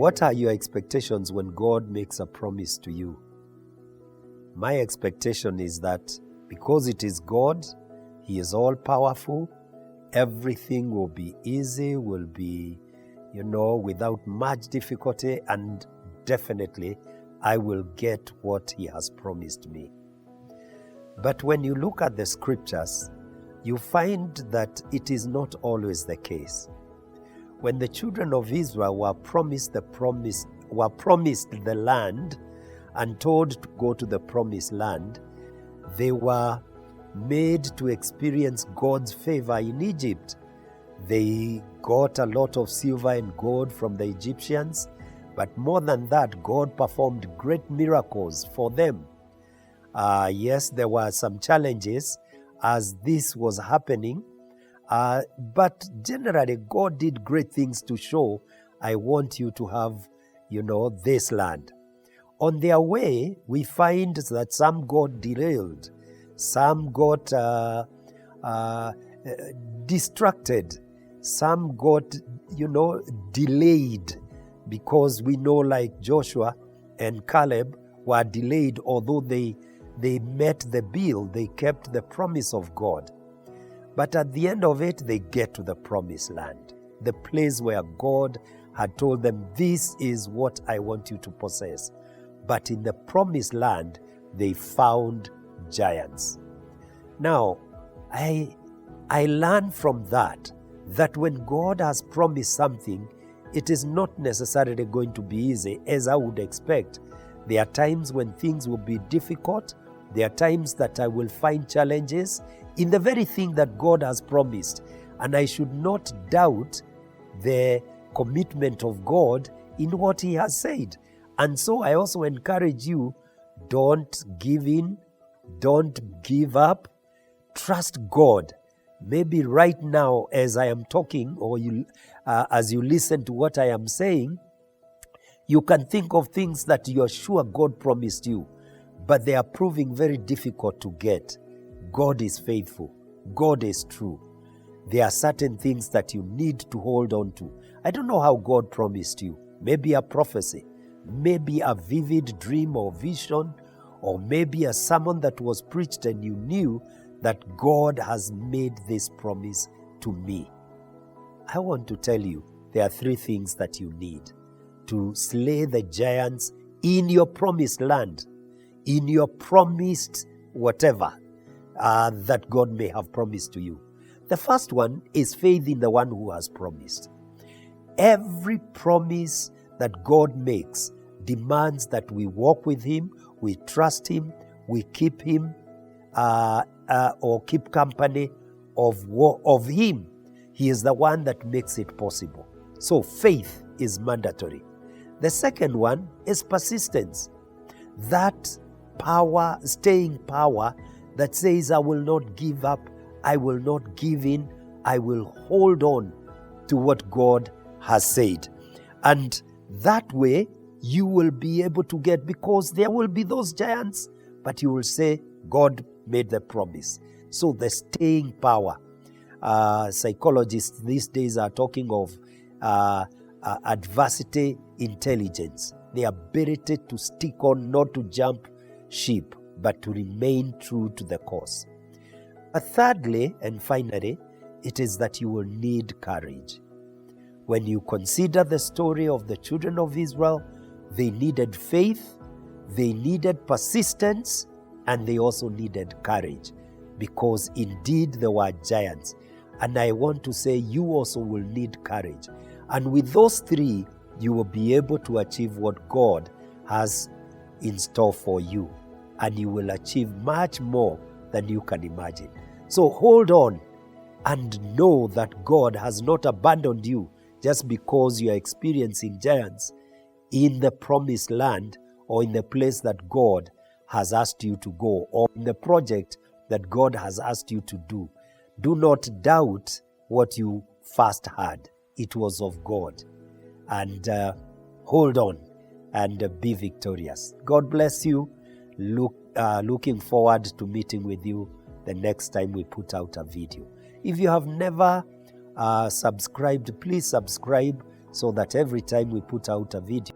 What are your expectations when God makes a promise to you? My expectation is that because it is God, He is all powerful, everything will be easy, will be, without much difficulty, and definitely I will get what He has promised me. But when you look at the scriptures, you find that it is not always the case. When the children of Israel were promised the land and told to go to the promised land, they were made to experience God's favor in Egypt. They got a lot of silver and gold from the Egyptians, but more than that, God performed great miracles for them. Yes, there were some challenges as this was happening, but generally God did great things to show, I want you to have, this land. On their way, we find that some got derailed, some got distracted, some got, delayed, because we know like Joshua and Caleb were delayed, although they met the bill, they kept the promise of God. But at the end of it, they get to the promised land, the place where God had told them, this is what I want you to possess. But in the promised land, they found giants. Now, I learned from that when God has promised something, it is not necessarily going to be easy, as I would expect. There are times when things will be difficult. There are times that I will find challenges in the very thing that God has promised. And I should not doubt the commitment of God in what He has said. And so I also encourage you, don't give in, don't give up, trust God. Maybe right now as I am talking, or as you listen to what I am saying, you can think of things that you are sure God promised you, but they are proving very difficult to get. God is faithful. God is true. There are certain things that you need to hold on to. I don't know how God promised you. Maybe a prophecy, maybe a vivid dream or vision, or maybe a sermon that was preached and you knew that God has made this promise to me. I want to tell you, there are 3 things that you need to slay the giants in your promised land, in your promised whatever that God may have promised to you. The first one is faith in the one who has promised. Every promise that God makes demands that we walk with Him, we trust Him, we keep Him, or keep company of Him. He is the one that makes it possible. So faith is mandatory. The second one is persistence. That power, staying power that says, I will not give up, I will not give in, I will hold on to what God has said. And that way you will be able to get, because there will be those giants, but you will say, God made the promise. So the staying power. Psychologists these days are talking of adversity intelligence, the ability to stick on, not to jump ship, but to remain true to the course. But thirdly and finally, it is that you will need courage. When you consider the story of the children of Israel, they needed faith, they needed persistence, and they also needed courage, because indeed there were giants. And I want to say you also will need courage. And with those 3, you will be able to achieve what God has in store for you. And you will achieve much more than you can imagine. So hold on and know that God has not abandoned you just because you are experiencing giants in the promised land, or in the place that God has asked you to go, or in the project that God has asked you to do. Do not doubt what you first heard. It was of God. And hold on and be victorious. God bless you. Looking forward to meeting with you the next time we put out a video. If you have never subscribed, please subscribe so that every time we put out a video,